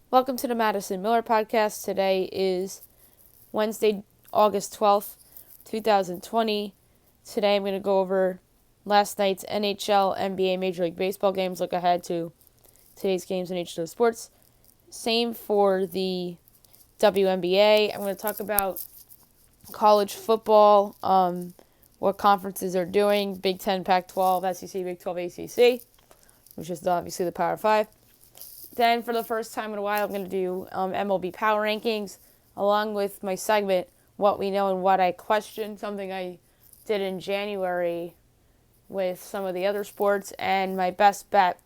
Welcome to the Madison Miller Podcast. Today is Wednesday, August 12th, 2020. Today I'm going to go over last night's NHL, NBA, Major League Baseball games, look ahead to today's games in each of the sports. Same for the WNBA. I'm going to talk about college football, what conferences are doing, Big Ten, Pac-12, SEC, Big 12, ACC, which is obviously the Power 5. Then, for the first time in a while, I'm going to do MLB Power Rankings, along with my segment, What We Know and What I Question, something I did in January with some of the other sports, and my best bet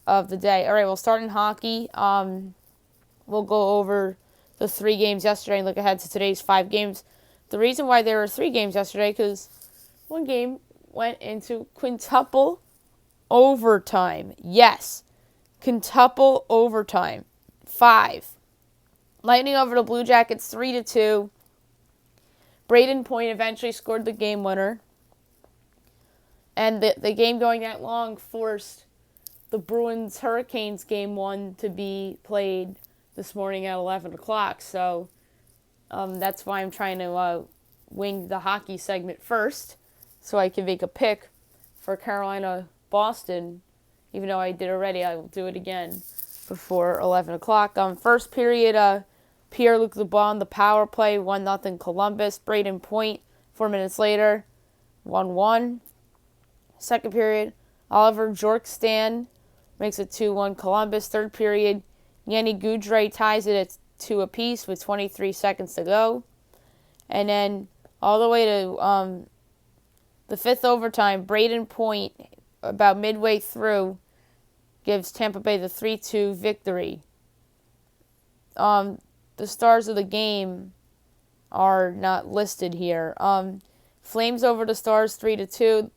of the day. All right, we'll start in hockey. We'll go over the 3 games yesterday and look ahead to today's 5 games. The reason why there were 3 games yesterday, because one game went into quintuple overtime. Yes. Quintuple overtime. 5. Lightning over the Blue Jackets 3-2. Braden Point eventually scored the game winner. And the game going that long forced the Bruins Hurricanes game 1 to be played this morning at 11 o'clock. So that's why I'm trying to wing the hockey segment first, so I can make a pick for Carolina-Boston. Even though I did already, I will do it again before 11 o'clock. First period, Pierre-Luc Dubois on the power play, 1-0 Columbus. Braden Point, 4 minutes later, 1-1. Second period, Oliver Bjorkstrand makes it 2-1 Columbus. Third period, Yanni Goudreau ties it at 2 apiece with 23 seconds to go. And then all the way to the 5th overtime, Braden Point, about midway through, gives Tampa Bay the 3-2 victory. The stars of the game are not listed here. Flames over the Stars 3-2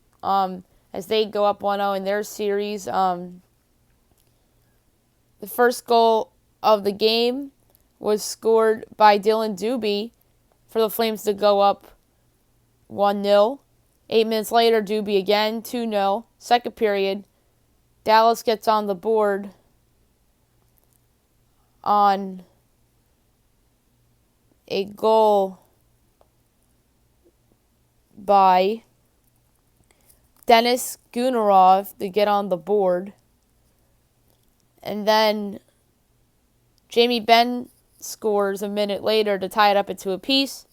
as they go up 1-0 in their series. The first goal of the game was scored by Dylan Dubé for the Flames to go up 1-0. 8 minutes later, Dubé again, 2-0. Second period, Dallas gets on the board on a goal by Denis Gunarov to get on the board. And then Jamie Benn scores a minute later to tie it up at 2 apiece.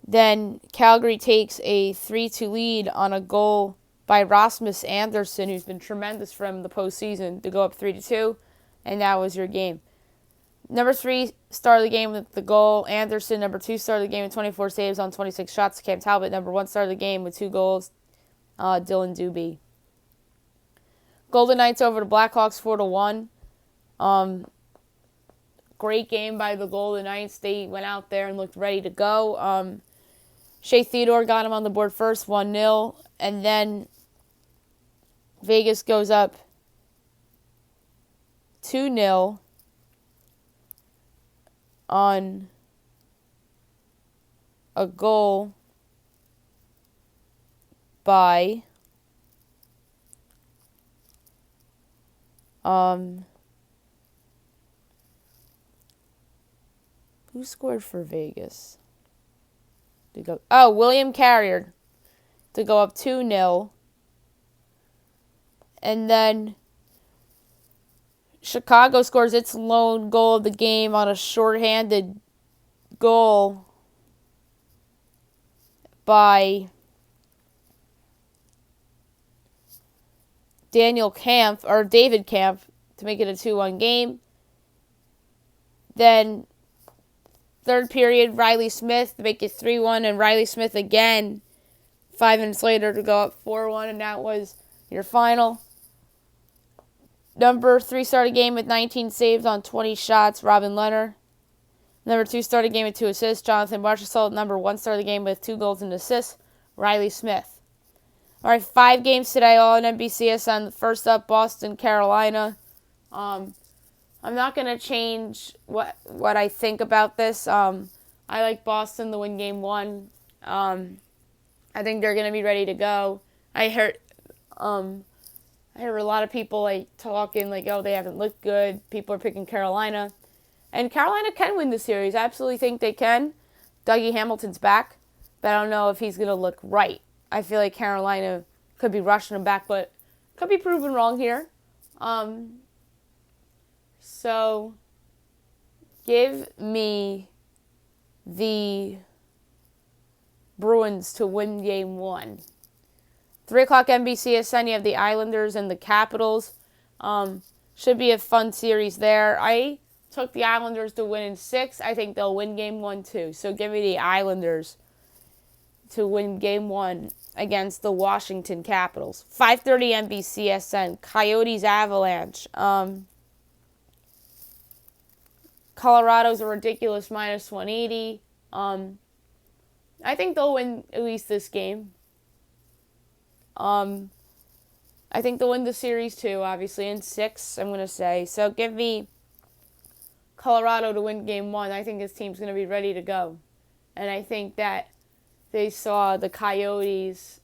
Then Calgary takes a 3-2 lead on a goal by Rasmus Andersson, who's been tremendous from the postseason, to go up 3-2, and that was your game. Number 3 star of the game with the goal, Andersson. Number 2 star of the game with 24 saves on 26 shots, Cam Talbot. Number 1 star of the game with 2 goals, Dylan Dubé. Golden Knights over the Blackhawks 4-1. Great game by the Golden Knights. They went out there and looked ready to go. Shea Theodore got him on the board first, 1-0. And then Vegas goes up 2-0 on a goal by who scored for Vegas? William Carrier to go up 2-0. And then Chicago scores its lone goal of the game on a shorthanded goal by David Kampf to make it a 2-1 game. Then third period, Riley Smith to make it 3-1, and Riley Smith again 5 minutes later to go up 4-1, and that was your final. Number 3 started game with 19 saves on 20 shots, Robin Leonard. Number 2 started game with 2 assists, Jonathan Marchessault. Number 1 started the game with 2 goals and assists, Riley Smith. All right, 5 games today, all on NBCSN. First up, Boston, Carolina. I'm not going to change what I think about this. I like Boston to win game 1. I think they're going to be ready to go. I I hear a lot of people talking oh, they haven't looked good. People are picking Carolina. And Carolina can win the series. I absolutely think they can. Dougie Hamilton's back, but I don't know if he's going to look right. I feel like Carolina could be rushing him back, but could be proven wrong here. So give me the Bruins to win game 1. 3 o'clock NBCSN, you have the Islanders and the Capitals. Should be a fun series there. I took the Islanders to win in 6. I think they'll win game 1 too. So give me the Islanders to win game 1 against the Washington Capitals. 5:30 NBCSN, Coyotes Avalanche. Colorado's a ridiculous minus 180. I think they'll win at least this game. I think they'll win the series too, obviously, in 6, I'm going to say. So give me Colorado to win game 1. I think this team's going to be ready to go. And I think that they saw the Coyotes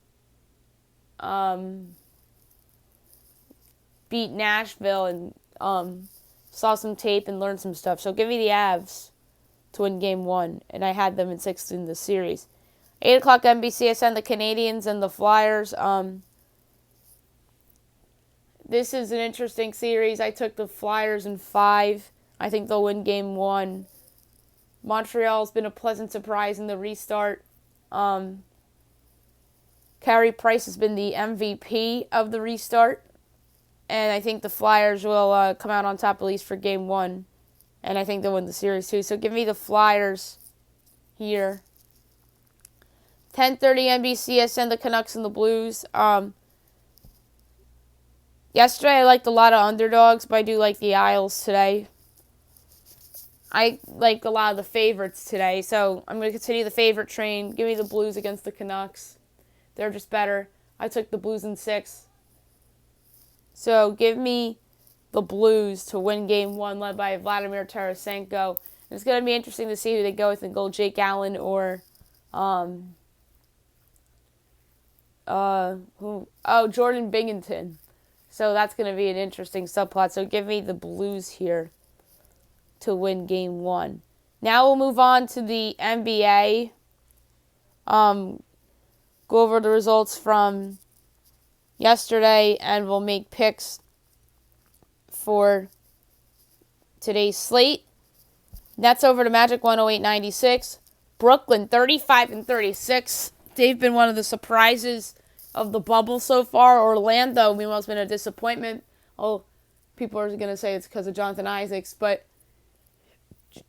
beat Nashville and saw some tape and learned some stuff. So give me the Avs to win game 1. And I had them in 6 in the series. 8 o'clock NBCSN, the Canadiens and the Flyers. This is an interesting series. I took the Flyers in 5. I think they'll win game 1. Montreal's been a pleasant surprise in the restart. Carey Price has been the MVP of the restart. And I think the Flyers will come out on top at least for game 1. And I think they'll win the series too. So give me the Flyers here. 10:30 NBCSN, the Canucks and the Blues. Yesterday I liked a lot of underdogs, but I do like the Isles today. I like a lot of the favorites today, so I'm going to continue the favorite train. Give me the Blues against the Canucks. They're just better. I took the Blues in 6. So give me the Blues to win game 1, led by Vladimir Tarasenko. And it's going to be interesting to see who they go with in goal, Jake Allen or Jordan Binghamton. So that's going to be an interesting subplot. So give me the Blues here to win game 1. Now we'll move on to the NBA. Go over the results from yesterday, and we'll make picks for today's slate. Nets over to Magic 108-96. Brooklyn 35-36. They've been one of the surprises of the bubble so far. Orlando, meanwhile, has been a disappointment. Oh, people are going to say it's because of Jonathan Isaacs, but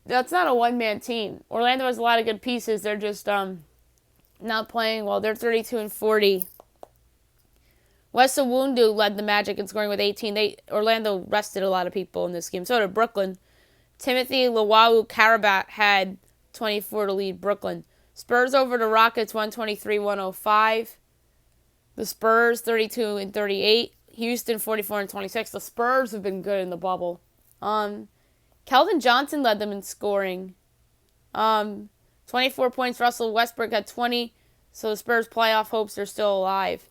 that's not a one-man team. Orlando has a lot of good pieces. They're just not playing well. They're 32-40. Wes Iwundu led the Magic in scoring with 18. Orlando rested a lot of people in this game. So did Brooklyn. Timothy Luwawu-Cabarrot had 24 to lead Brooklyn. Spurs over to Rockets 123-105. The Spurs 32-38. Houston 44-26. The Spurs have been good in the bubble. Keldon Johnson led them in scoring. 24 points. Russell Westbrook had 20. So the Spurs playoff hopes are still alive.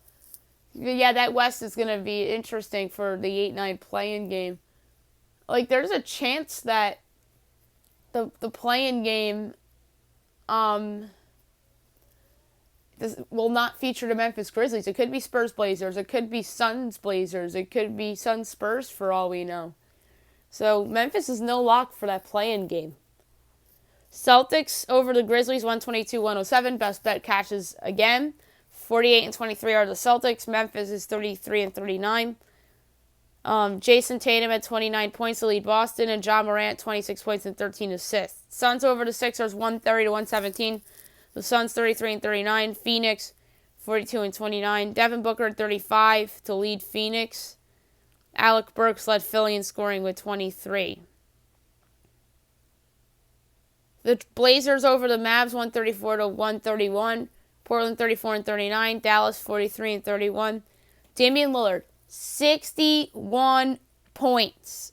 Yeah, that West is going to be interesting for the 8-9 play-in game. There's a chance that the play-in game will not feature the Memphis Grizzlies. It could be Spurs Blazers. It could be Suns Blazers. It could be Suns Spurs for all we know. So Memphis is no lock for that play-in game. Celtics over the Grizzlies 122-107. Best bet cashes again. 48-23 are the Celtics. Memphis is 33-39. Jason Tatum at 29 points to lead Boston, and John Morant 26 points and 13 assists. Suns over the Sixers 130-117. The Suns 33-39. Phoenix 42-29. Devin Booker at 35 to lead Phoenix. Alec Burks led Philly in scoring with 23. The Blazers over the Mavs 134-131. Portland 34-39. Dallas 43-31. Damian Lillard 61 points.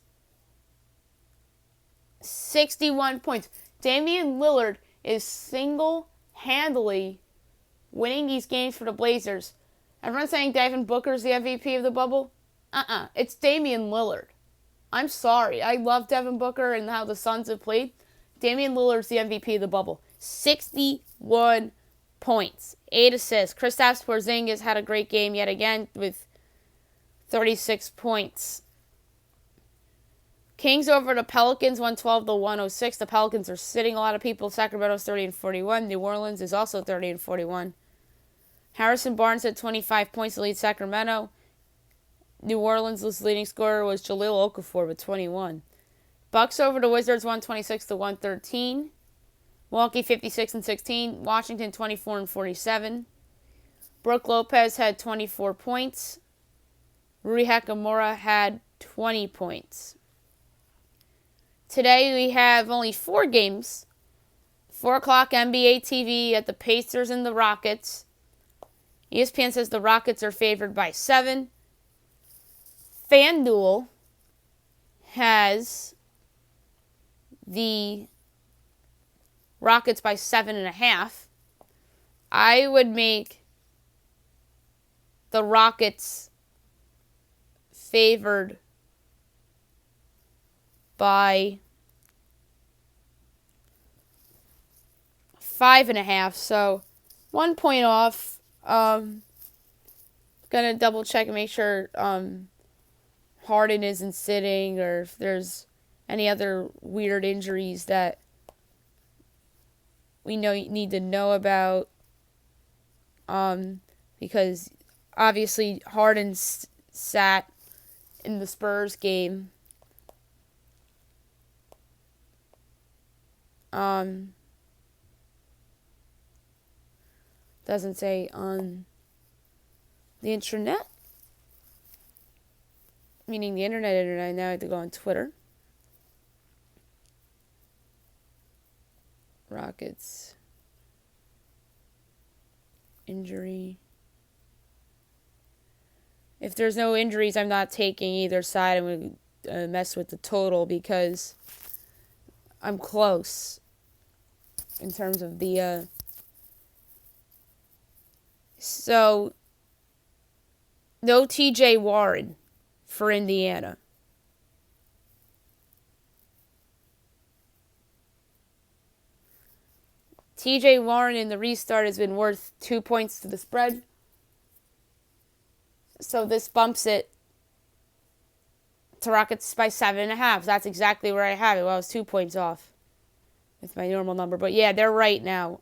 61 points. Damian Lillard is single-handedly winning these games for the Blazers. Everyone's saying Devin Booker's the MVP of the bubble. It's Damian Lillard. I'm sorry. I love Devin Booker and how the Suns have played. Damian Lillard's the MVP of the bubble. 61 points, 8 assists. Kristaps Porzingis had a great game yet again with 36 points. Kings over the Pelicans, 112-106. The Pelicans are sitting a lot of people. Sacramento's 30-41. New Orleans is also 30-41. Harrison Barnes had 25 points to lead Sacramento. New Orleans' leading scorer was Jahlil Okafor with 21. Bucks over the Wizards, 126-113. Milwaukee 56-16. Washington 24-47. Brook Lopez had 24 points. Rui Hachimura had 20 points. Today we have only 4 games. 4 o'clock NBA TV at the Pacers and the Rockets. ESPN says the Rockets are favored by 7. FanDuel has the Rockets by 7.5. I would make the Rockets favored by 5.5, so 1 point off. Gonna double check and make sure Harden isn't sitting, or if there's any other weird injuries that we need to know about. Because obviously Harden sat in the Spurs game. Doesn't say on the internet. Meaning the internet. Now I have to go on Twitter. Rockets. Injury. If there's no injuries, I'm not taking either side. I'm going to mess with the total because I'm close in terms of the... So, no TJ Warren for Indiana. TJ Warren in the restart has been worth 2 points to the spread. So this bumps it to Rockets by 7.5. That's exactly where I have it. Well, I was 2 points off with my normal number. But yeah, they're right now.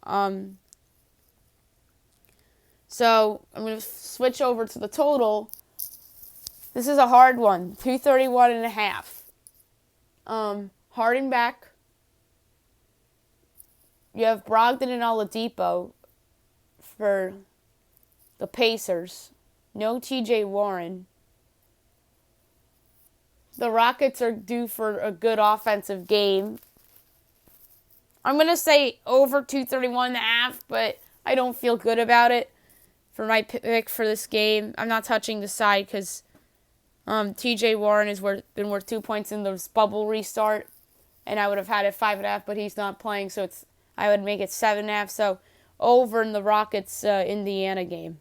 So I'm going to switch over to the total. This is a hard one. 231.5. Harden back. You have Brogdon and Oladipo for the Pacers. No TJ Warren. The Rockets are due for a good offensive game. I'm going to say over 231.5, but I don't feel good about it for my pick for this game. I'm not touching the side because TJ Warren has been worth 2 points in this bubble restart, and I would have had it 5.5, but he's not playing, so I would make it 7.5. So over in the Rockets Indiana game.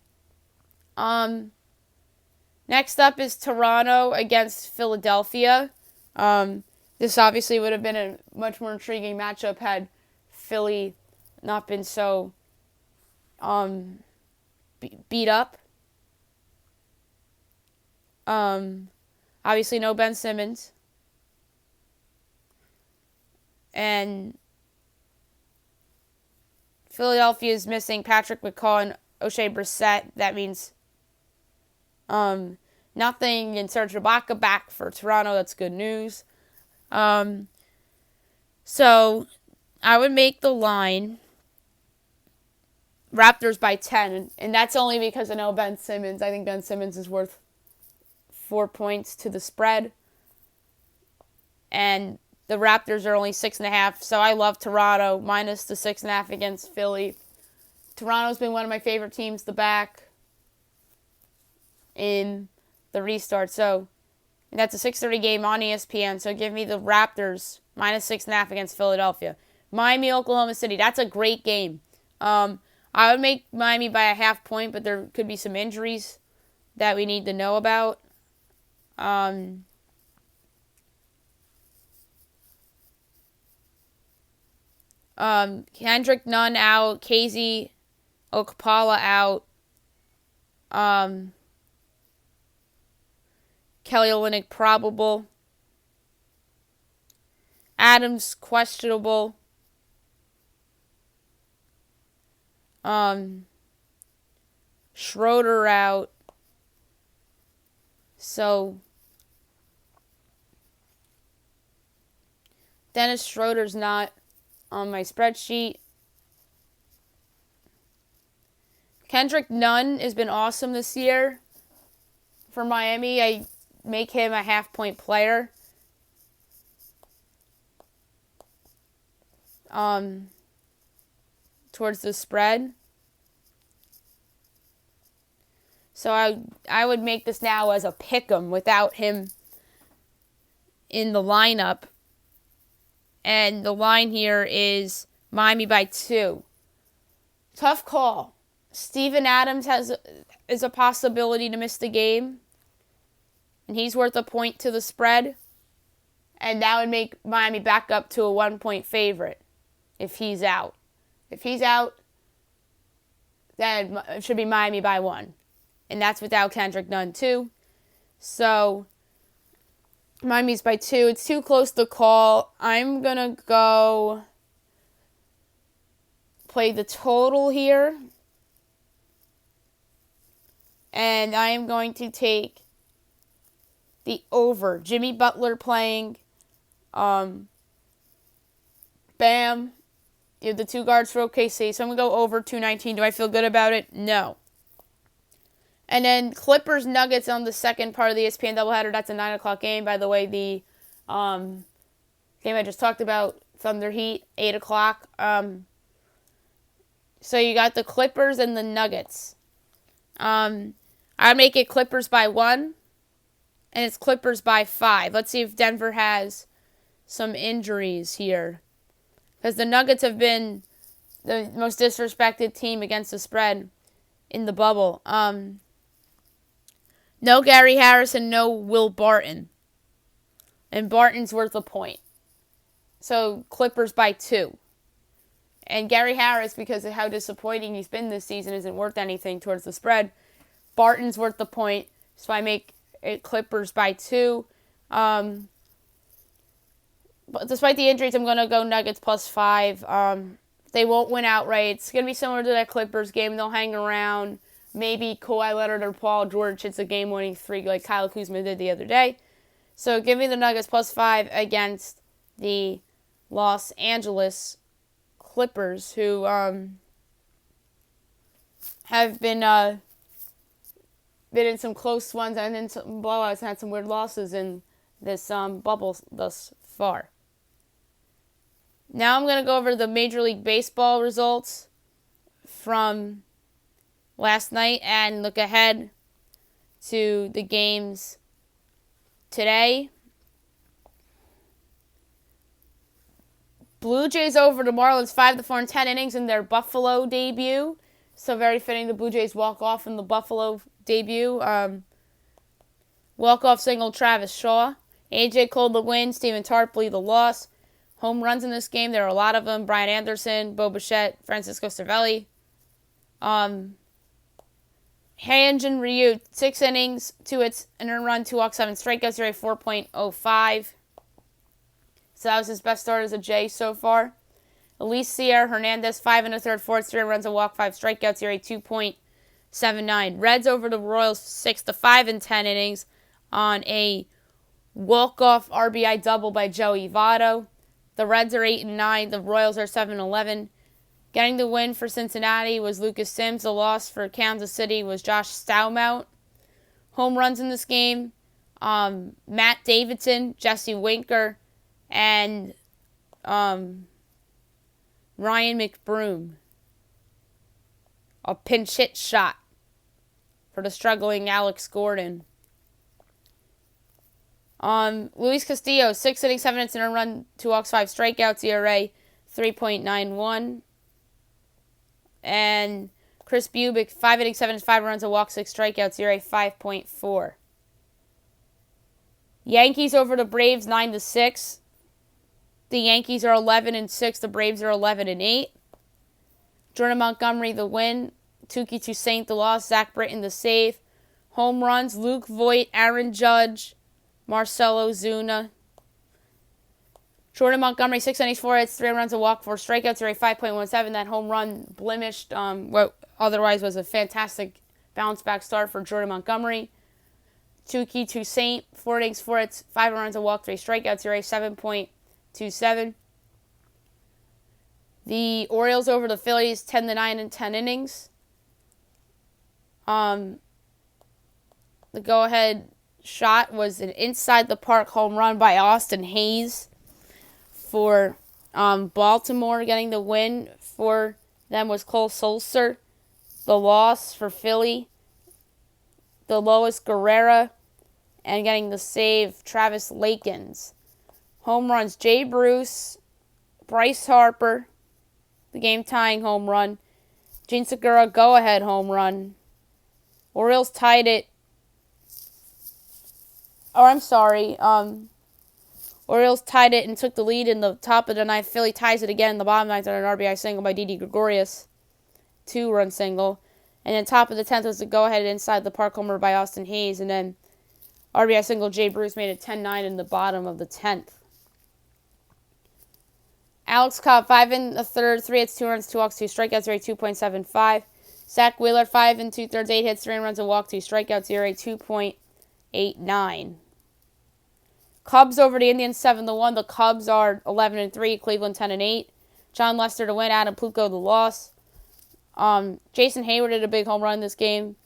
Next up is Toronto against Philadelphia. This obviously would have been a much more intriguing matchup had Philly not been so beat up. Obviously no Ben Simmons. And Philadelphia is missing Patrick McCaw and O'Shea Brissett. That means nothing in Serge Ibaka back for Toronto. That's good news. So I would make the line Raptors by 10, and that's only because I know Ben Simmons. I think Ben Simmons is worth 4 points to the spread, and the Raptors are only 6.5, so I love Toronto minus the 6.5 against Philly. Toronto's been one of my favorite teams to back in the restart. So, and that's a 6:30 game on ESPN. So give me the Raptors minus 6.5 against Philadelphia. Miami, Oklahoma City. That's a great game. I would make Miami by a half point, but there could be some injuries that we need to know about. Kendrick Nunn out. Casey Okpala out. Kelly Olynyk probable. Adams questionable. Schroeder out. So Dennis Schroeder's not on my spreadsheet. Kendrick Nunn has been awesome this year for Miami. I make him a half-point player. Towards the spread. So I would make this now as a pick'em without him in the lineup. And the line here is Miami by 2. Tough call. Steven Adams is a possibility to miss the game. And he's worth a point to the spread. And that would make Miami back up to a 1-point favorite if he's out. If he's out, then it should be Miami by 1. And that's without Kendrick Nunn, too. So Miami's by 2. It's too close to call. I'm going to go play the total here. And I am going to take the over. Jimmy Butler playing. Bam. You have the 2 guards for OKC. So I'm going to go over 219. Do I feel good about it? No. And then Clippers Nuggets on the second part of the ESPN doubleheader. That's a 9 o'clock game. By the way, the game I just talked about, Thunder Heat, 8 o'clock. So you got the Clippers and the Nuggets. I'd make it Clippers by 1. And it's Clippers by 5. Let's see if Denver has some injuries here. Because the Nuggets have been the most disrespected team against the spread in the bubble. No Gary Harris and no Will Barton. And Barton's worth a point. So Clippers by 2. And Gary Harris, because of how disappointing he's been this season, isn't worth anything towards the spread. Barton's worth the point. So I make it Clippers by 2. But despite the injuries, I'm going to go Nuggets plus 5. They won't win outright. It's going to be similar to that Clippers game. They'll hang around. Maybe Kawhi Leonard or Paul George hits a game-winning 3 like Kyle Kuzma did the other day. So give me the Nuggets plus 5 against the Los Angeles Clippers, who have been in some close ones and in some blowouts and had some weird losses in this bubble thus far. Now I'm going to go over the Major League Baseball results from last night and look ahead to the games today. Blue Jays over the Marlins 5-4 in 10 innings in their Buffalo debut. So very fitting the Blue Jays walk off in the Buffalo debut. Walk-off single Travis Shaw. AJ Cole the win, Stephen Tarpley the loss. Home runs in this game, there are a lot of them. Brian Anderson, Bo Bichette, Francisco Cervelli. Hyunjin Ryu, 6 innings, 2 hits, an earned run, 2 walks, 7 strikeouts, ERA 4.05. So that was his best start as a J so far. Eliezer Hernandez, 5 1/3, 4 hits, 3 runs, a walk, 5 strikeouts, ERA 2.79. Reds over the Royals 6-5 in 10 innings on a walk-off RBI double by Joey Votto. The Reds are 8-9. The Royals are 7-11. Getting the win for Cincinnati was Lucas Sims. The loss for Kansas City was Josh Staumout. Home runs in this game, Matt Davidson, Jesse Winker, and Ryan McBroom. A pinch hit shot for the struggling Alex Gordon. Luis Castillo, 6 innings, 7 hits, and a run, 2 walks, 5 strikeouts, ERA 3.91. And Chris Bubic, 5 innings, 7 hits, 5 runs, a walk, 6 strikeouts, ERA 5.4. Yankees over the Braves 9-6. The Yankees are 11-6. The Braves are 11-8. Jordan Montgomery the win. Touki Toussaint the loss. Zach Britton the save. Home runs: Luke Voit, Aaron Judge, Marcell Ozuna. Jordan Montgomery 6 innings, 4 hits, 3 runs, a walk, 4 strikeouts, a 5.17. That home run blemished what otherwise was a fantastic bounce back start for Jordan Montgomery. Touki Toussaint 4 innings, 4 hits, 5 runs, a walk, 3 strikeouts, a 7.27. The Orioles over the Phillies 10-9 in 10 innings. The go-ahead shot was an inside-the-park home run by Austin Hayes for Baltimore. Getting the win for them was Cole Sulser. The loss for Philly, the Lois Guerrera. And getting the save, Travis Lakins. Home runs: Jay Bruce, Bryce Harper, the game-tying home run. Gene Segura, go-ahead home run. Orioles tied it. Orioles tied it and took the lead in the top of the ninth. Philly ties it again in the bottom ninth on an RBI single by Didi Gregorius. 2-run single. And then top of the 10th was the go-ahead inside the park homer by Austin Hayes. And then RBI single, Jay Bruce made it 10-9 in the bottom of the 10th. Alex Cobb, 5 in the third, 3 hits, 2 runs, 2 walks, 2 strikeouts, ERA 2.75. Zach Wheeler, 5 and 2/3, 8 hits, 3 runs, a walk, 2 strikeouts, ERA 2.89. Cubs over the Indians 7-1. The Cubs are 11-3. Cleveland 10-8. John Lester to win. Adam Plutko the loss. Jason Hayward did a big home run this game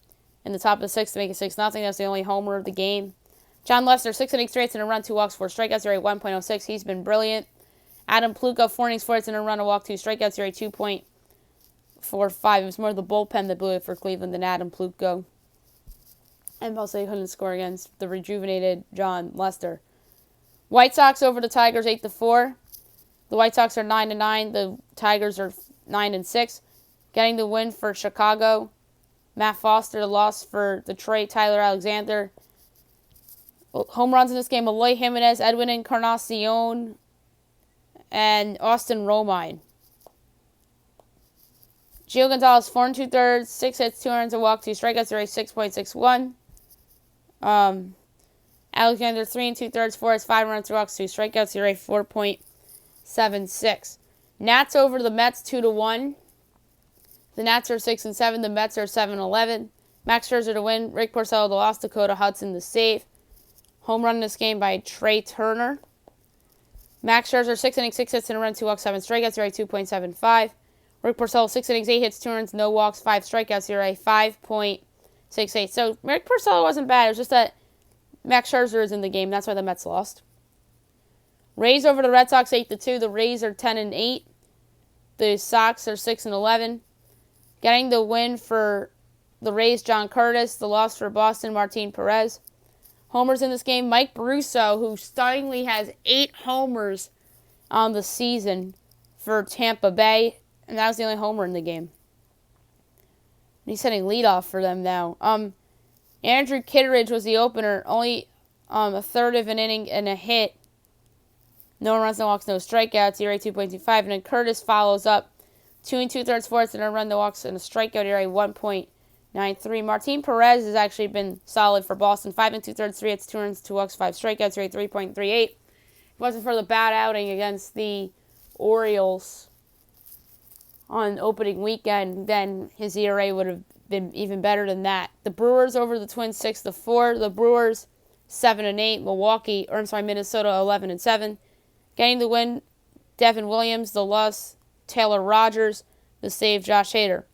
in the top of the 6th to make it 6-0. That's the only homer of the game. John Lester 6 innings, 3 hits and a run, 2 walks, 4 strikeouts, ERA 1.06. He's been brilliant. Adam Plutko 4 innings, 4 hits and a run, a walk, 2 strikeouts, ERA 2.45. It was more the bullpen that blew it for Cleveland than Adam Plutko. And also he couldn't score against the rejuvenated John Lester. White Sox over the Tigers 8-4. The White Sox are 9-9. The Tigers are 9-6. Getting the win for Chicago, Matt Foster. The loss for Detroit, Tyler Alexander. Home runs in this game: Eloy Jimenez, Edwin Encarnacion, and Austin Romine. Gio Gonzalez 4 2/3, 6 hits, 2 runs, a walk, 2 strikeouts, ERA 6.61. Alexander 3 2/3, 4 hits, 5 runs, 2 walks, 2 strikeouts, ERA 4.76. Nats over the Mets 2-1. The Nats are 6-7. The Mets are 7-11. Max Scherzer to win. Rick Porcello the loss. Dakota Hudson the save. Home run in this game by Trey Turner. Max Scherzer 6 innings, 6 hits and a run, 2 walks, 7 strikeouts, ERA 2.75. Rick Porcello 6 innings, 8 hits, 2 runs, no walks, 5 strikeouts, ERA 5.68. So Rick Porcello wasn't bad. It was just that Max Scherzer is in the game. That's why the Mets lost. Rays over the Red Sox 8-2. The Rays are 10-8. The Sox are 6-11. Getting the win for the Rays, John Curtis. The loss for Boston, Martin Perez. Homers in this game: Mike Brusso, who stunningly has 8 homers on the season for Tampa Bay. And that was the only homer in the game. He's hitting leadoff for them now. Andrew Kittredge was the opener. Only a third of an inning and a hit. No runs, no walks, no strikeouts. ERA 2.25. And then Curtis follows up. 2 2/3, 4 hits and a run, no walks, and a strikeout. ERA 1.93. Martin Perez has actually been solid for Boston. 5 2/3, 3 hits, 2 runs, 2 walks, 5 strikeouts. ERA 3.38. If it wasn't for the bad outing against the Orioles on opening weekend, then his ERA would have been even better than that. The Brewers over the Twins 6-4. The Brewers 7-8. Minnesota 11-7. Getting the win, Devin Williams. The loss, Taylor Rogers. The save, Josh Hader.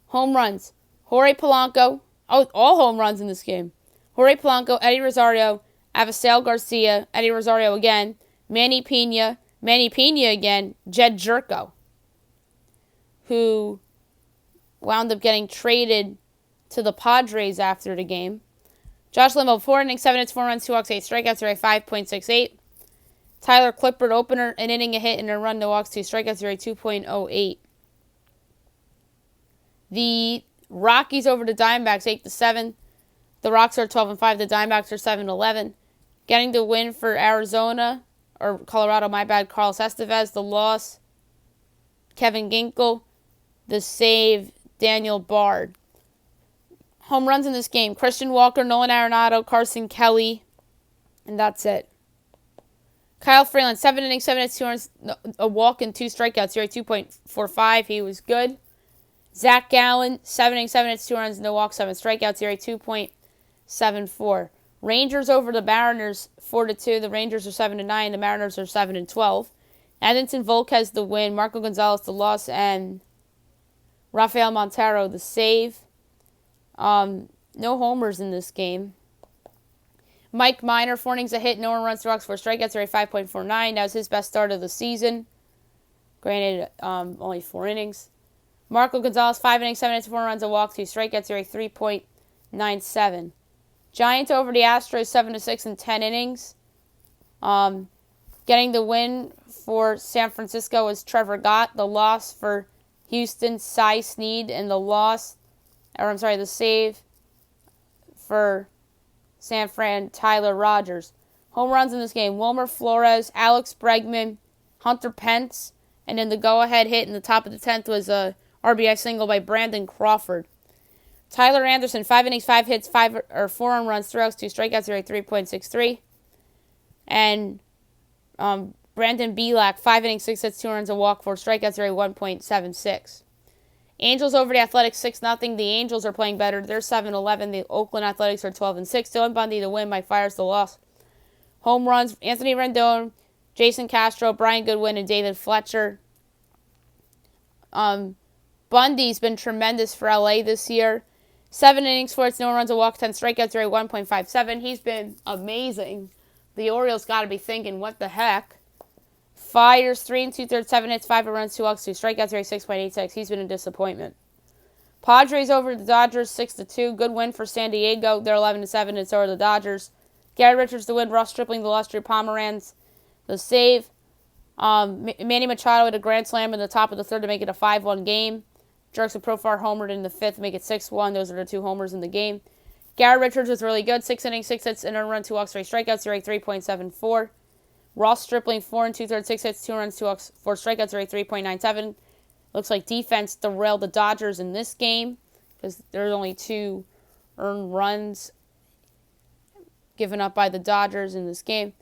Home runs: Jorge Polanco. All home runs in this game. Jorge Polanco, Eddie Rosario, Avisail Garcia, Eddie Rosario again, Manny Pena again, Jed Jerko, who wound up getting traded to the Padres after the game. Josh Limbo, 4 innings, 7 hits, 4 runs, 2 walks, 8 strikeouts, ERA 5.68. Tyler Clippard, opener, an inning, a hit, and a run, no walks, 2 strikeouts, ERA 2.08. The Rockies over the Diamondbacks 8-7. The Rocks are 12-5. The Diamondbacks are 7-11. Getting the win for Arizona, or Colorado, my bad, Carlos Estevez. The loss, Kevin Ginkel. The save, Daniel Bard. Home runs in this game, Christian Walker, Nolan Arenado, Carson Kelly, and that's it. Kyle Freeland, 7 innings, 7 hits, 2 runs, a walk, and 2 strikeouts. ERA 2.45. He was good. Zach Gallen, 7 innings, 7 hits, 2 runs, no walks, 7 strikeouts. ERA 2.74. Rangers over the Mariners, 4-2. The Rangers are 7-9. The Mariners are 7-12. Edinson Volquez the win. Marco Gonzalez the loss, and Rafael Montero the save. No homers in this game. Mike Minor, 4 innings a hit, no one runs, 2 walks, 4 strikeouts, ERA 5.49. That was his best start of the season. Granted, only 4 innings. Marco Gonzalez, 5 innings, 7 hits, 4 runs, a walk, 2 strikeouts, ERA 3.97. Giants over the Astros, 7-6 in 10 innings. Getting the win for San Francisco was Trevor Gott. The loss for Houston, Cy Sneed, and the save for San Fran, Tyler Rogers. Home runs in this game, Wilmer Flores, Alex Bregman, Hunter Pence, and then the go-ahead hit in the top of the 10th was a RBI single by Brandon Crawford. Tyler Anderson, 5 innings, 5 hits, 4 home runs, 3 outs, 2 strikeouts, ERA 3.63. And Brandon Bielak, 5 innings, 6 hits, 2 runs, a walk, 4 strikeouts, ERA 1.76. Angels over the Athletics, 6-0. The Angels are playing better. They're 7-11. The Oakland Athletics are 12-6. Dylan Bundy to win. Mike Fiers the loss. Home runs, Anthony Rendon, Jason Castro, Brian Goodwin, and David Fletcher. Bundy's been tremendous for LA this year. 7 innings, 4 hits, no runs, a walk, 10 strikeouts, ERA 1.57. He's been amazing. The Orioles got to be thinking, what the heck? Fiers, 3 2/3, 7 hits, 5 runs, 2 walks, 2 strikeouts, ERA 6.86. He's been a disappointment. Padres over the Dodgers, 6-2. Good win for San Diego. They're 11-7, and so are the Dodgers. Gary Richards the win. Ross Stripling the loss. Drew Pomeranz the save. Manny Machado with a grand slam in the top of the third to make it a 5-1 game. Jurickson Profar homered in the fifth to make it 6-1. Those are the 2 homers in the game. Gary Richards was really good. 6 innings, 6 hits, and a run, 2 walks, 3 strikeouts, ERA 3.74. Ross Stripling, 4 2/3, 6 hits, 2 runs, 2 walks, 4 strikeouts, ERA 3.97. Looks like defense derailed the Dodgers in this game because there's only 2 earned runs given up by the Dodgers in this game.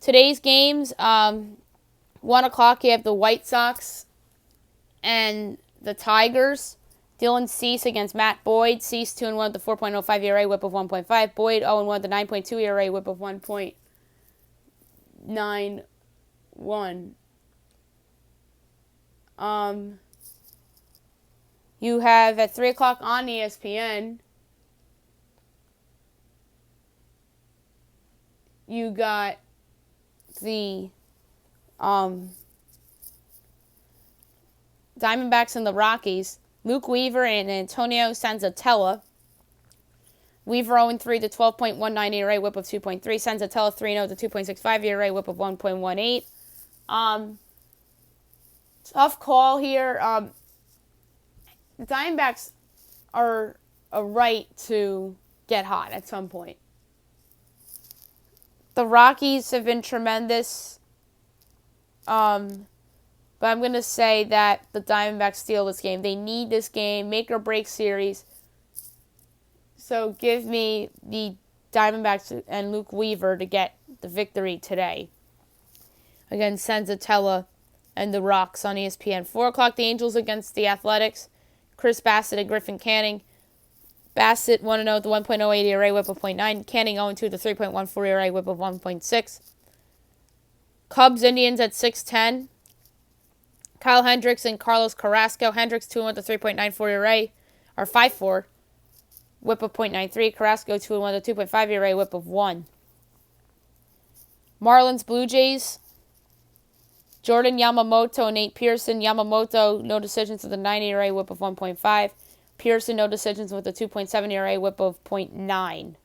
Today's games, 1 o'clock, you have the White Sox and the Tigers. Dylan Cease against Matt Boyd. Cease 2-1 with the 4.05 ERA, whip of 1.5. Boyd 0-1 with the 9.2 ERA, whip of 1.91. You have at 3 o'clock on ESPN, you got the Diamondbacks and the Rockies. Luke Weaver and Antonio Senzatella. Weaver 0-3 to 12.19 ERA, whip of 2.3. Senzatella 3-0 to 2.65 ERA, whip of 1.18. Tough call here. The Diamondbacks are a right to get hot at some point. The Rockies have been tremendous. But I'm going to say that the Diamondbacks steal this game. They need this game, make or break series. So give me the Diamondbacks and Luke Weaver to get the victory today against Senzatella and the Rocks on ESPN. 4 o'clock, the Angels against the Athletics. Chris Bassett and Griffin Canning. Bassett 1-0 with the 1.08 ERA, whip of 0.9. Canning 0-2 with the 3.14 ERA, whip of 1.6. Cubs, Indians at 6:10. Kyle Hendricks and Carlos Carrasco. Hendricks 2-1 with the 3.94 ERA, or 5.4, whip of 0.93. Carrasco 2-1 with a 2.5 ERA, whip of 1. Marlins, Blue Jays. Jordan Yamamoto, Nate Pearson. Yamamoto, no decisions with a 9 ERA, whip of 1.5. Pearson, no decisions with a 2.7 ERA, whip of 0.9.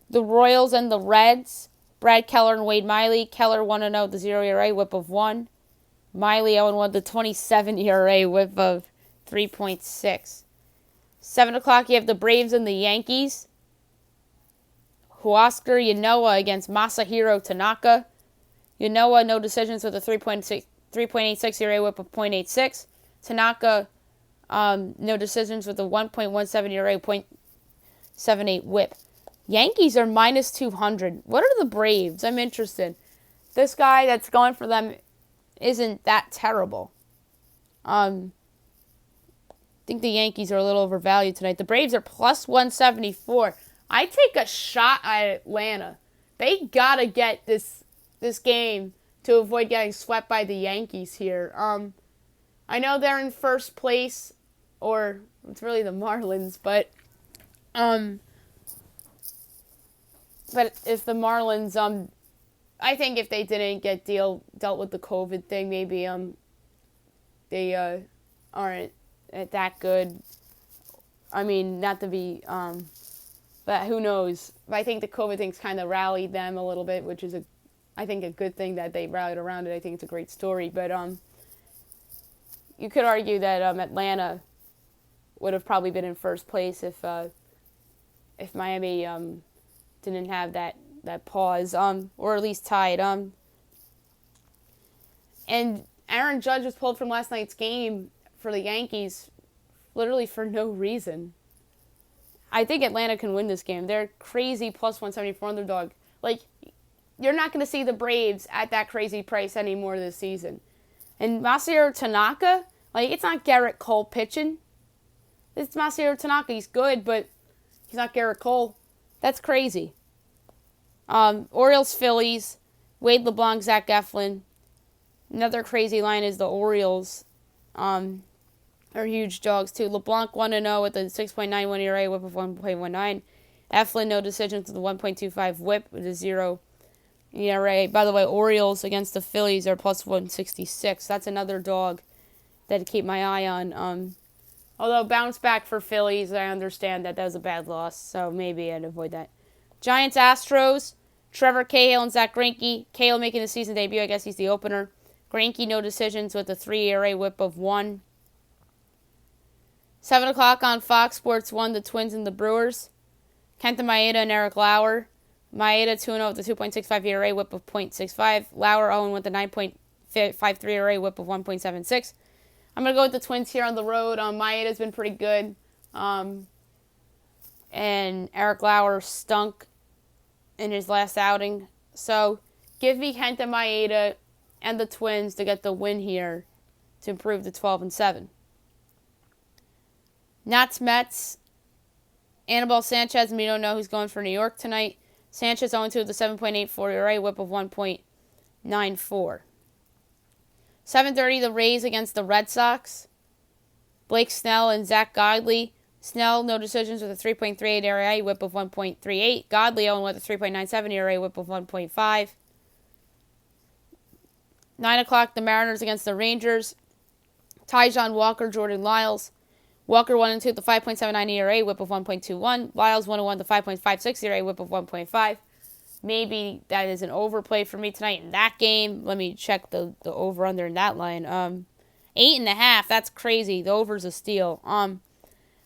The Royals and the Reds. Brad Keller and Wade Miley. Keller 1-0 with the 0 ERA, whip of 1. Miley 0-1 with the 27 ERA, whip of 3.6. 7 o'clock, you have the Braves and the Yankees. Huascar Yanoa against Masahiro Tanaka. Yanoa, no decisions with a 3.86 ERA whip of .86. Tanaka, no decisions with a 1.17 ERA, .78 whip. Yankees are minus 200. What are the Braves? I'm interested. This guy that's going for them isn't that terrible. I think the Yankees are a little overvalued tonight. The Braves are plus 174. I take a shot at Atlanta. They gotta get this game to avoid getting swept by the Yankees here. I know they're in first place, or it's really the Marlins, but if the Marlins, I think if they didn't get dealt with the COVID thing, maybe they aren't that good. I mean, not to be, but who knows? But I think the COVID thing's kind of rallied them a little bit, which is I think a good thing that they rallied around it. I think it's a great story, but you could argue that Atlanta would have probably been in first place if Miami didn't have that pause, or at least tied. And Aaron Judge was pulled from last night's game for the Yankees, literally for no reason. I think Atlanta can win this game. They're crazy plus 174 underdog. Like, you're not going to see the Braves at that crazy price anymore this season. And Masahiro Tanaka, like, it's not Garrett Cole pitching. It's Masahiro Tanaka. He's good, but he's not Garrett Cole. That's crazy. Orioles, Phillies, Wade LeBlanc, Zach Eflin. Another crazy line is the Orioles are huge dogs too. LeBlanc 1-0 with a 6.91 ERA, whip of 1.19. Eflin, no decisions with a 1.25 whip with a 0 ERA. By the way, Orioles against the Phillies are plus 166. That's another dog that to keep my eye on. Although bounce back for Phillies, I understand that was a bad loss, so maybe I'd avoid that. Giants, Astros, Trevor Cahill and Zach Greinke. Cahill making the season debut. I guess he's the opener. Greinke, no decisions with a 3 ERA, whip of 1. 7 o'clock on Fox Sports 1, the Twins and the Brewers. Kenta Maeda and Eric Lauer. Maeda 2-0 with a 2.65 ERA, whip of .65. Lauer 0 with a 9.53 ERA, whip of 1.76. I'm going to go with the Twins here on the road. Maeda's been pretty good. And Eric Lauer stunk in his last outing. So give me Kenta Maeda and the Twins to get the win here to improve to 12-7. Nats, Mets. Anibal Sanchez, and we don't know who's going for New York tonight. Sanchez 0-2 with a 7.84 ERA, whip of 1.94. 7:30, the Rays against the Red Sox. Blake Snell and Zach Godley. Snell, no decisions with a 3.38 ERA, whip of 1.38. Godley 0 with a 3.97 ERA, whip of 1.5. 9 o'clock, the Mariners against the Rangers. Tyjon Walker, Jordan Lyles. Walker 1-2 with a 5.79 ERA, whip of 1.21. Lyles 1-1 with a 5.56 ERA, whip of 1.5. Maybe that is an overplay for me tonight in that game. Let me check the over-under in that line. 8.5, that's crazy. The over's a steal.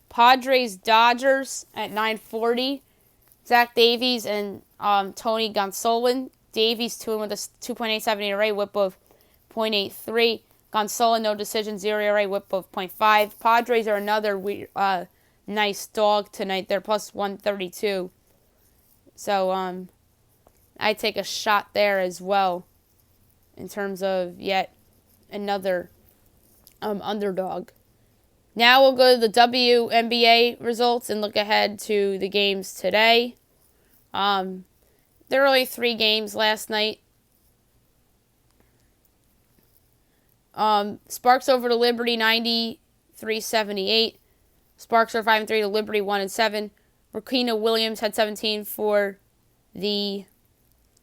Padres, Dodgers at 9:40. Zach Davies and Tony Gonsolin. Davies 2 with a 2.87 ERA, whip of .83. Gonsolin, no decision, 0 ERA, whip of .5. Padres are another nice dog tonight. They're plus 132. So I take a shot there as well in terms of yet another underdog. Now we'll go to the WNBA results and look ahead to the games today. There were only 3 games last night. Sparks over to Liberty 93-78. Sparks are 5-3 to Liberty 1-7. Rakina Williams had 17 for the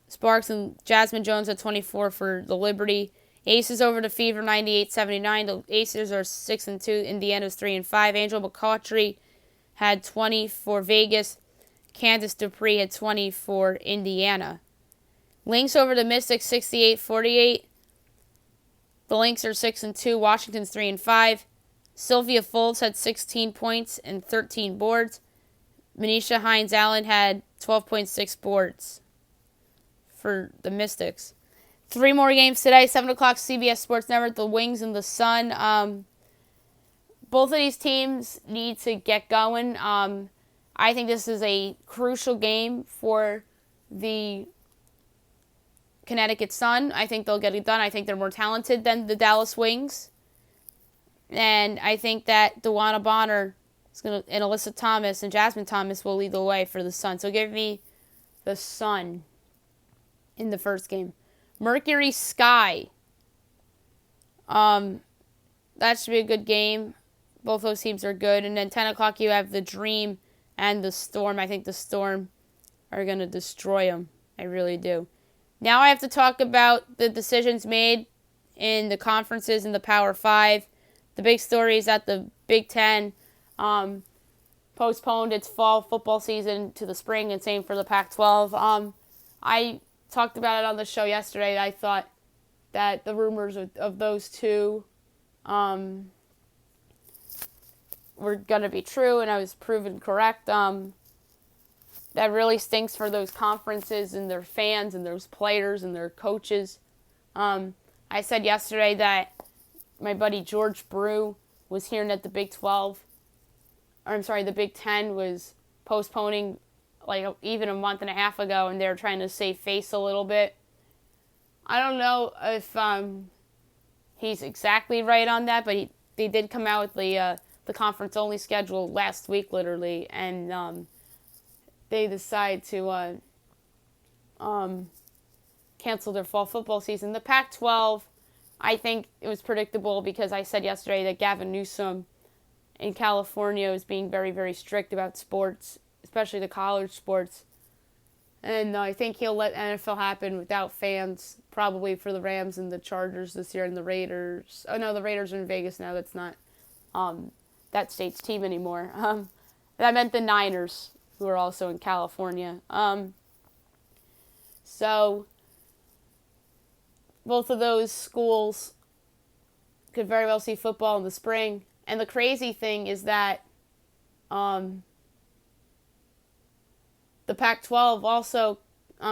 Sparks, and Jasmine Jones had 24 for the Liberty. Aces over to Fever 98-79. The Aces are 6-2. Indiana's 3-5. Angel McCautry had 20 for Vegas. Candace Dupree had 20 for Indiana. Lynx over to Mystics 68-48. The Lynx are 6-2. Washington's 3-5. Sylvia Foltz had 16 points and 13 boards. Manisha Hines-Allen had 12.6 boards for the Mystics. 3 more games today, 7 o'clock CBS Sports Network, the Wings and the Sun. Both of these teams need to get going. I think this is a crucial game for the Connecticut Sun. I think they'll get it done. I think they're more talented than the Dallas Wings. And I think that Dewana Bonner and Alyssa Thomas and Jasmine Thomas will lead the way for the Sun. So give me the Sun in the first game. Mercury Sky. That should be a good game. Both those teams are good. And then 10 o'clock you have the Dream and the Storm. I think the Storm are going to destroy them. I really do. Now I have to talk about the decisions made in the conferences in the Power 5. The big story is that the Big Ten postponed its fall football season to the spring, and same for the Pac-12. I talked about it on the show yesterday. I thought that the rumors of those two were going to be true, and I was proven correct. That really stinks for those conferences and their fans and those players and their coaches. I said yesterday that my buddy George Brew was hearing that the Big 10 was postponing like even a month and a half ago, and they're trying to save face a little bit. I don't know if he's exactly right on that, but they did come out with the conference-only schedule last week, literally, and they decide to cancel their fall football season. The Pac-12, I think it was predictable because I said yesterday that Gavin Newsom in California is being very, very strict about sports, especially the college sports. And I think he'll let NFL happen without fans, probably for the Rams and the Chargers this year and the Raiders. Oh, no, the Raiders are in Vegas now. That's not that state's team anymore. That meant the Niners, who are also in California. So both of those schools could very well see football in the spring. And the crazy thing is that the Pac-12 also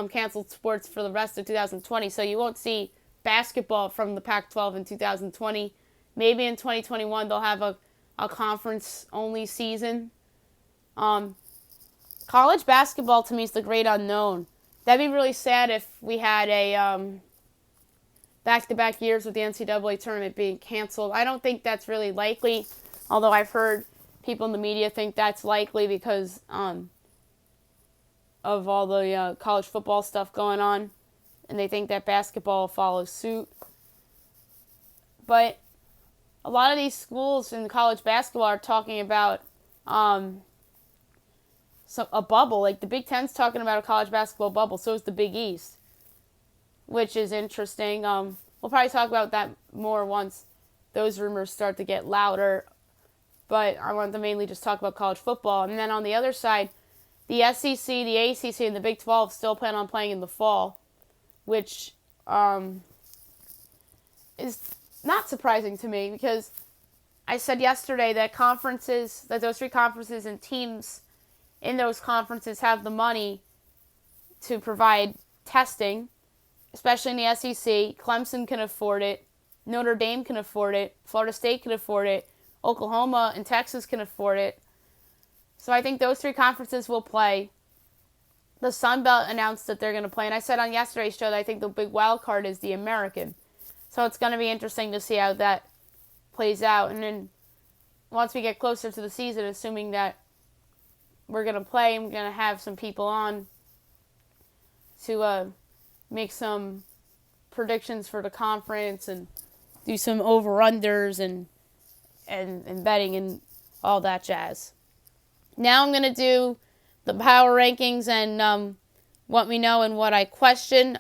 canceled sports for the rest of 2020. So you won't see basketball from the Pac-12 in 2020. Maybe in 2021 they'll have a conference-only season. College basketball, to me, is the great unknown. That'd be really sad if we had a back-to-back years with the NCAA tournament being canceled. I don't think that's really likely, although I've heard people in the media think that's likely because of all the college football stuff going on, and they think that basketball will follow suit. But a lot of these schools in college basketball are talking about a bubble. Like the Big Ten's talking about a college basketball bubble, so is the Big East, which is interesting. We'll probably talk about that more once those rumors start to get louder, but I want to mainly just talk about college football. And then on the other side, the SEC, the ACC, and the Big 12 still plan on playing in the fall, which is not surprising to me because I said yesterday that those three conferences and teams in those conferences have the money to provide testing, especially in the SEC. Clemson can afford it. Notre Dame can afford it. Florida State can afford it. Oklahoma and Texas can afford it. So I think those three conferences will play. The Sun Belt announced that they're going to play. And I said on yesterday's show that I think the big wild card is the American. So it's going to be interesting to see how that plays out. And then once we get closer to the season, assuming that we're going to play, I'm going to have some people on to make some predictions for the conference and do some over-unders and betting and all that jazz. Now I'm going to do the power rankings and what we know and what I question.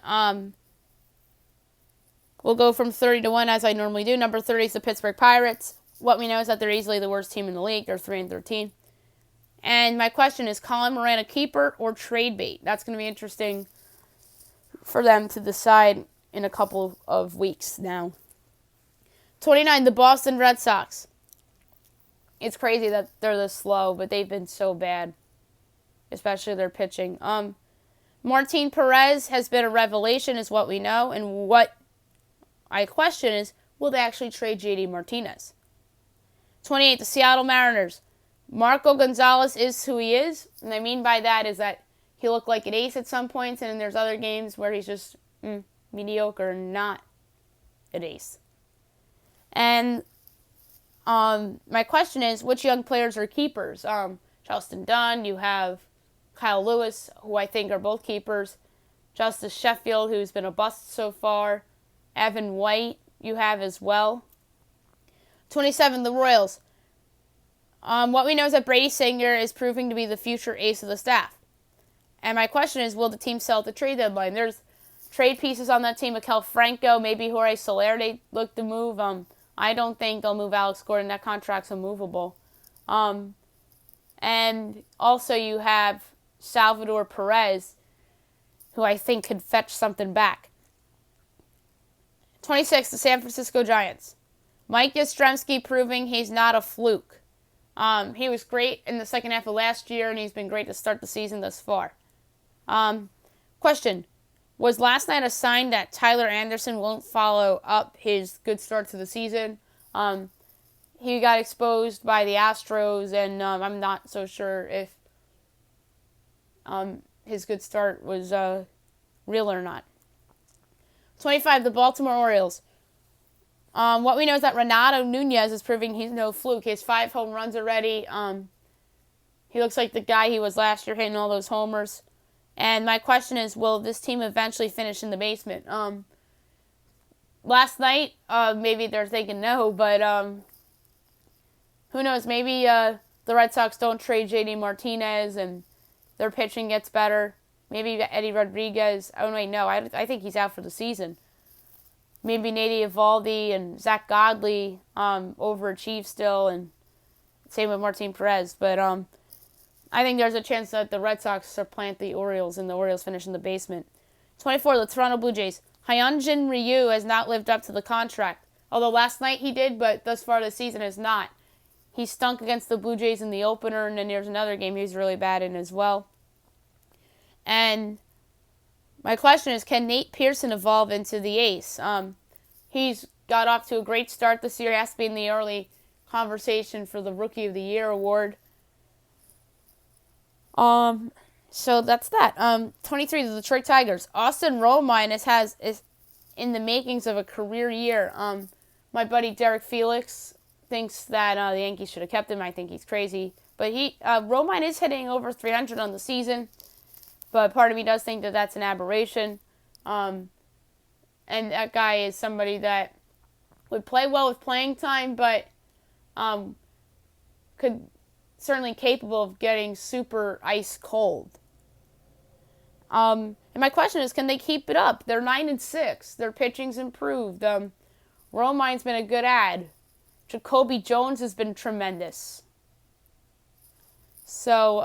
We'll go from 30 to 1 as I normally do. Number 30 is the Pittsburgh Pirates. What we know is that they're easily the worst team in the league. They're 3-13. And my question is, Colin Moran a keeper or trade bait? That's going to be interesting for them to decide in a couple of weeks now. 29, the Boston Red Sox. It's crazy that they're this slow, but they've been so bad. especially their pitching. Martin Perez has been a revelation, is what we know, and what I question is, will they actually trade JD Martinez? 28, the Seattle Mariners. Marco Gonzalez is who he is, and I mean by that is that he looked like an ace at some points, and then there's other games where he's just mediocre and not an ace. And my question is, which young players are keepers? Charleston Dunn, you have Kyle Lewis, who I think are both keepers. Justice Sheffield, who's been a bust so far. Evan White, you have as well. 27, the Royals. What we know is that Brady Singer is proving to be the future ace of the staff. And my question is, will the team sell at the trade deadline? There's trade pieces on that team. Maikel Franco, maybe Jorge Soler they look to move. I don't think they'll move Alex Gordon. That contract's immovable. And also you have Salvador Perez, who I think could fetch something back. 26, the San Francisco Giants. Mike Yastrzemski proving he's not a fluke. He was great in the second half of last year, and he's been great to start the season thus far. Question. Was last night a sign that Tyler Anderson won't follow up his good start to the season? He got exposed by the Astros, and I'm not so sure if his good start was real or not. 25, the Baltimore Orioles. What we know is that Renato Nunez is proving he's no fluke. He has 5 home runs already. He looks like the guy he was last year, hitting all those homers. And my question is, will this team eventually finish in the basement? Last night, maybe they're thinking no, but who knows? Maybe the Red Sox don't trade JD Martinez and their pitching gets better. Maybe Eddie Rodriguez. Oh, wait, no. I think he's out for the season. Maybe Nady Eovaldi and Zach Godley overachieve still, and same with Martin Perez. But I think there's a chance that the Red Sox supplant the Orioles and the Orioles finish in the basement. 24, the Toronto Blue Jays. Hyunjin Ryu has not lived up to the contract. Although last night he did, but thus far this season has not. He stunk against the Blue Jays in the opener, and then there's another game he was really bad in as well. And my question is, can Nate Pearson evolve into the ace? He's got off to a great start this year. He has to be in the early conversation for the Rookie of the Year award. So that's that. 23, the Detroit Tigers. Austin Romine is in the makings of a career year. My buddy Derek Felix thinks that the Yankees should have kept him. I think he's crazy. But Romine is hitting over 300 on the season. But part of me does think that that's an aberration. And that guy is somebody that would play well with playing time, but could certainly capable of getting super ice cold. And my question is, can they keep it up? They're 9-6. Their pitching's improved. Romine's been a good add. Jacoby Jones has been tremendous. So,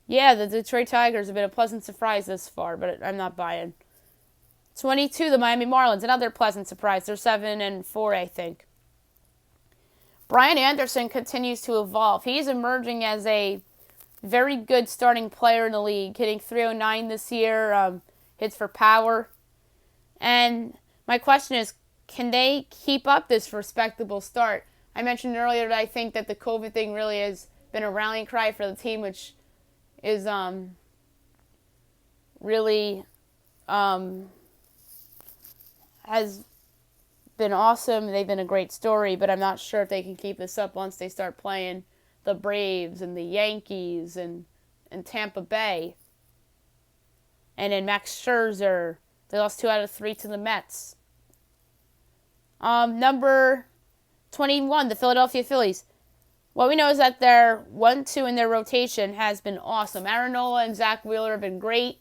yeah, the Detroit Tigers have been a pleasant surprise this far, but I'm not buying. 22, the Miami Marlins, another pleasant surprise. They're 7-4, I think. Brian Anderson continues to evolve. He's emerging as a very good starting player in the league, hitting .309 this year, hits for power. And my question is, can they keep up this respectable start? I mentioned earlier that I think that the COVID thing really has been a rallying cry for the team, which is really has been awesome. They've been a great story, but I'm not sure if they can keep this up once they start playing the Braves and the Yankees and Tampa Bay. And then Max Scherzer. They lost 2 out of 3 to the Mets. Number 21, the Philadelphia Phillies. What we know is that their 1-2 in their rotation has been awesome. Aaron Nola and Zach Wheeler have been great.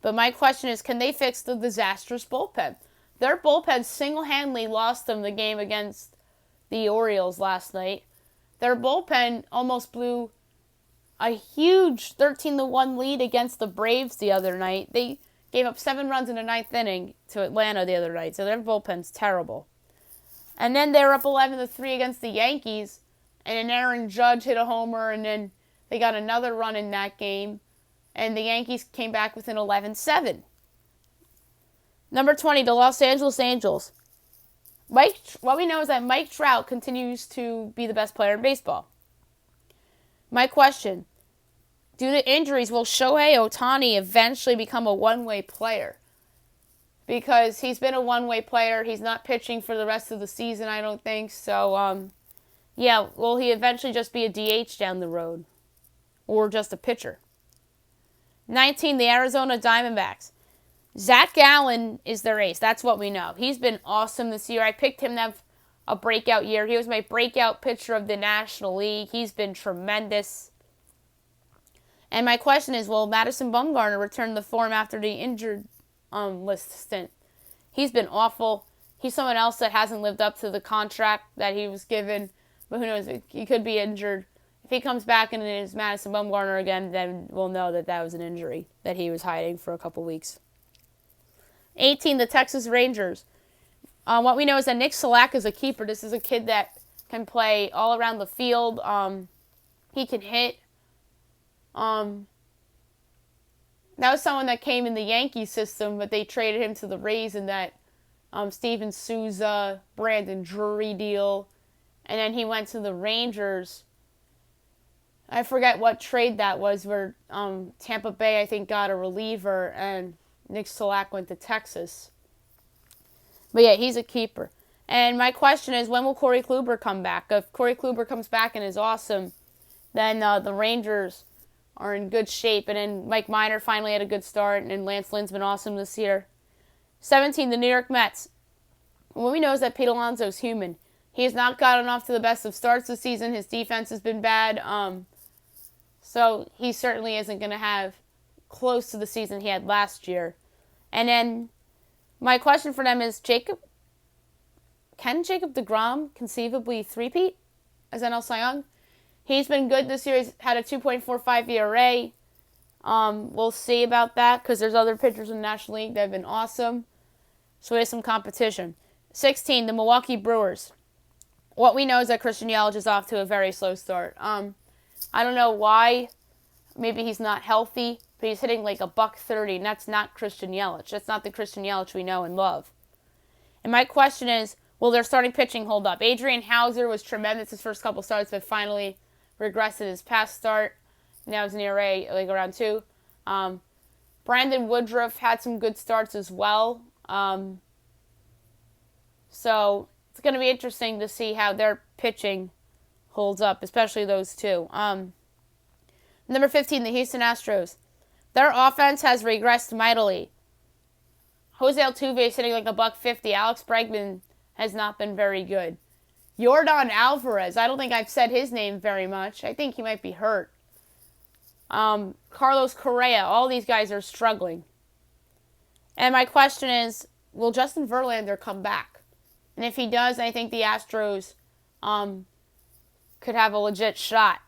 But my question is, can they fix the disastrous bullpen? Their bullpen single-handedly lost them the game against the Orioles last night. Their bullpen almost blew a huge 13-1 lead against the Braves the other night. They gave up 7 runs in the 9th inning to Atlanta the other night, so their bullpen's terrible. And then they were up 11-3 against the Yankees, and then Aaron Judge hit a homer, and then They got another run in that game, and the Yankees came back with an 11-7. Number 20, the Los Angeles Angels. What we know is that Mike Trout continues to be the best player in baseball. My question, due to injuries, will Shohei Ohtani eventually become a one-way player? Because he's been a one-way player. He's not pitching for the rest of the season, I don't think. So, will he eventually just be a DH down the road? Or just a pitcher? 19, the Arizona Diamondbacks. Zach Gallen is their ace. That's what we know. He's been awesome this year. I picked him to have a breakout year. He was my breakout pitcher of the National League. He's been tremendous. And my question is, will Madison Bumgarner return to form after the injured list stint? He's been awful. He's someone else that hasn't lived up to the contract that he was given. But who knows? He could be injured. If he comes back and it is Madison Bumgarner again, then we'll know that that was an injury that he was hiding for a couple weeks. 18, the Texas Rangers. What we know is that Nick Solak is a keeper. This is a kid that can play all around the field. He can hit. That was someone that came in the Yankee system, but they traded him to the Rays in that Steven Souza, Brandon Drury deal. And then he went to the Rangers. I forget what trade that was, where Tampa Bay, I think, got a reliever, and Nick Solak went to Texas. But yeah, he's a keeper. And my question is, when will Corey Kluber come back? If Corey Kluber comes back and is awesome, then the Rangers are in good shape. And then Mike Minor finally had a good start, and Lance Lynn's been awesome this year. 17, the New York Mets. What we know is that Pete Alonso's human. He has not gotten off to the best of starts this season. His defense has been bad. So he certainly isn't going to have close to the season he had last year. And then my question for them is, can Jacob deGrom conceivably three-peat as NL Cy Young? He's been good this year. He's had a 2.45 ERA. We'll see about that, because there's other pitchers in the National League that have been awesome. So there's some competition. 16, the Milwaukee Brewers. What we know is that Christian Yelich is off to a very slow start. I don't know why. Maybe he's not healthy, but he's hitting like $130, and that's not Christian Yelich. That's not the Christian Yelich we know and love. And my question is, will their starting pitching hold up? Adrian Hauser was tremendous his first couple starts, but finally regressed in his past start. Now he's an ERA like around 2. Brandon Woodruff had some good starts as well. So it's going to be interesting to see how their pitching holds up, especially those two. Number 15, the Houston Astros. Their offense has regressed mightily. Jose Altuve is hitting like $150. Alex Bregman has not been very good. Yordan Alvarez, I don't think I've said his name very much. I think he might be hurt. Carlos Correa, all these guys are struggling. And my question is, will Justin Verlander come back? And if he does, I think the Astros could have a legit shot.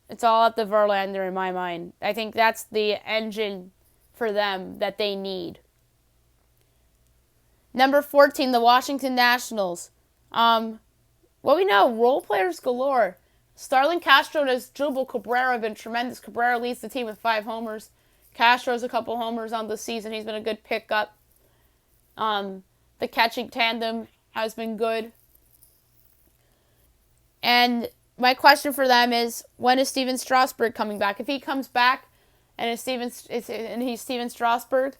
It's all up to Verlander in my mind. I think that's the engine for them that they need. Number 14, the Washington Nationals. What we know, role players galore. Starlin Castro and Asdrubal Cabrera have been tremendous. Cabrera leads the team with 5 homers. Castro's a couple homers on the season. He's been a good pickup. The catching tandem has been good. And my question for them is, when is Steven Strasburg coming back? If he comes back and he's Steven Strasburg,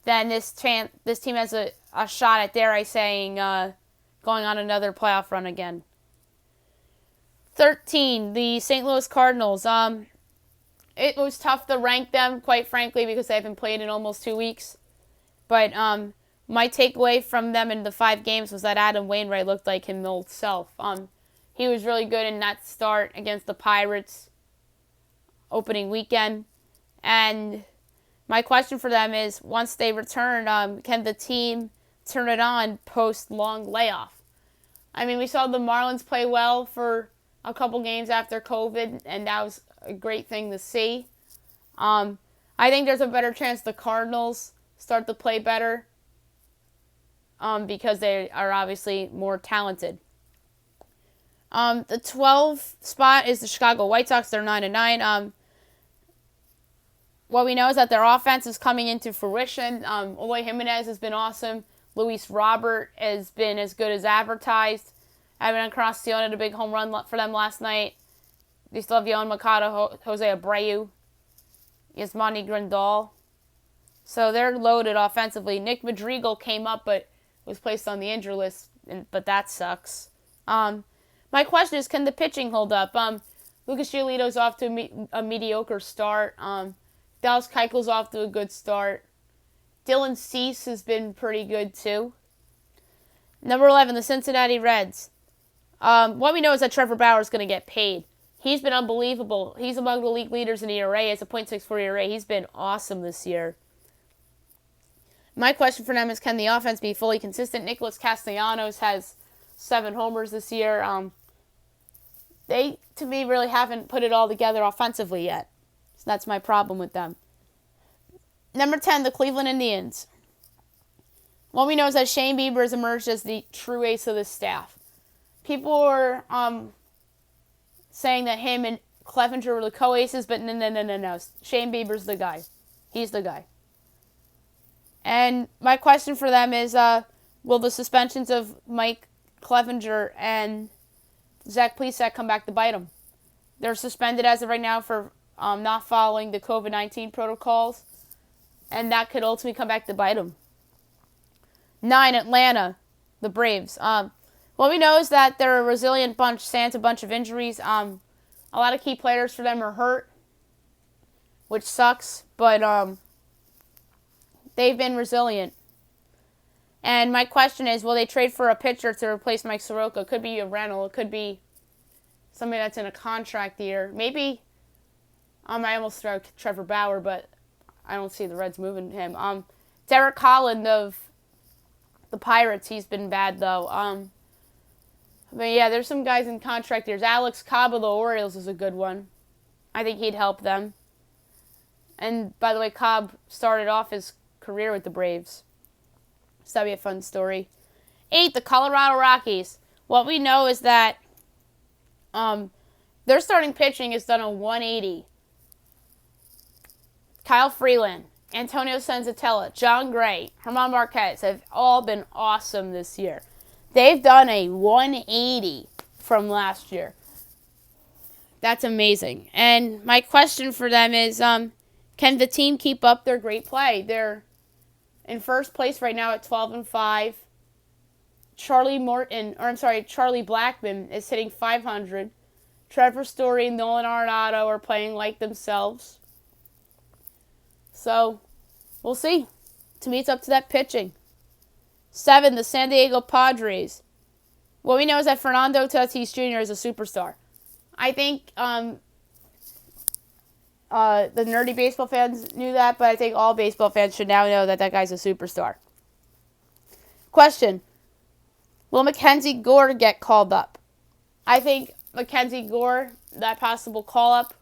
then this team has a shot at, dare I saying, going on another playoff run again. 13, the St. Louis Cardinals. It was tough to rank them, quite frankly, because they haven't played in almost 2 weeks. But my takeaway from them in the 5 games was that Adam Wainwright looked like his old self. He was really good in that start against the Pirates opening weekend. And my question for them is, once they return, can the team turn it on post-long layoff? I mean, we saw the Marlins play well for a couple games after COVID, and that was a great thing to see. I think there's a better chance the Cardinals start to play better because they are obviously more talented. The 12th spot is the Chicago White Sox. They're 9-9. What we know is that their offense is coming into fruition. Eloy Jimenez has been awesome. Luis Robert has been as good as advertised. Evan Encarnacion had a big home run for them last night. They still have Yohan Moncada, Jose Abreu, Yasmani Grandal. So they're loaded offensively. Nick Madrigal came up but was placed on the injury list, but that sucks. My question is, can the pitching hold up? Lucas Giolito's off to a mediocre start. Dallas Keuchel's off to a good start. Dylan Cease has been pretty good too. Number 11, the Cincinnati Reds. What we know is that Trevor Bauer is going to get paid. He's been unbelievable. He's among the league leaders in ERA. It's a .64 ERA. He's been awesome this year. My question for them is, can the offense be fully consistent? Nicholas Castellanos has 7 homers this year. They, to me, really haven't put it all together offensively yet. So that's my problem with them. Number 10, the Cleveland Indians. What we know is that Shane Bieber has emerged as the true ace of the staff. People are saying that him and Clevenger were the co-aces, but no. Shane Bieber's the guy. He's the guy. And my question for them is, will the suspensions of Mike Clevenger and Zach Plesac come back to bite them? They're suspended as of right now for not following the COVID-19 protocols, and that could ultimately come back to bite them. 9, Atlanta, the Braves. What we know is that they're a resilient bunch, sans a bunch of injuries. A lot of key players for them are hurt, which sucks, but they've been resilient. And my question is, will they trade for a pitcher to replace Mike Soroka? It could be a rental. It could be somebody that's in a contract year. Maybe, I almost threw out Trevor Bauer, but I don't see the Reds moving him. Derek Holland of the Pirates, he's been bad, though. But yeah, there's some guys in contract years. Alex Cobb of the Orioles is a good one. I think he'd help them. And, by the way, Cobb started off his career with the Braves. So that'd be a fun story. 8, the Colorado Rockies. What we know is that their starting pitching has done a 180. Kyle Freeland, Antonio Senzatella, John Gray, Herman Marquez have all been awesome this year. They've done a 180 from last year. That's amazing. And my question for them is, can the team keep up their great play? They're in first place right now at 12-5. Charlie Blackmon is hitting .500. Trevor Story and Nolan Arenado are playing like themselves. So, we'll see. To me, it's up to that pitching. 7, the San Diego Padres. What we know is that Fernando Tatis Jr. is a superstar. I think the nerdy baseball fans knew that, but I think all baseball fans should now know that that guy's a superstar. Question. Will Mackenzie Gore get called up? I think Mackenzie Gore, that possible call-up,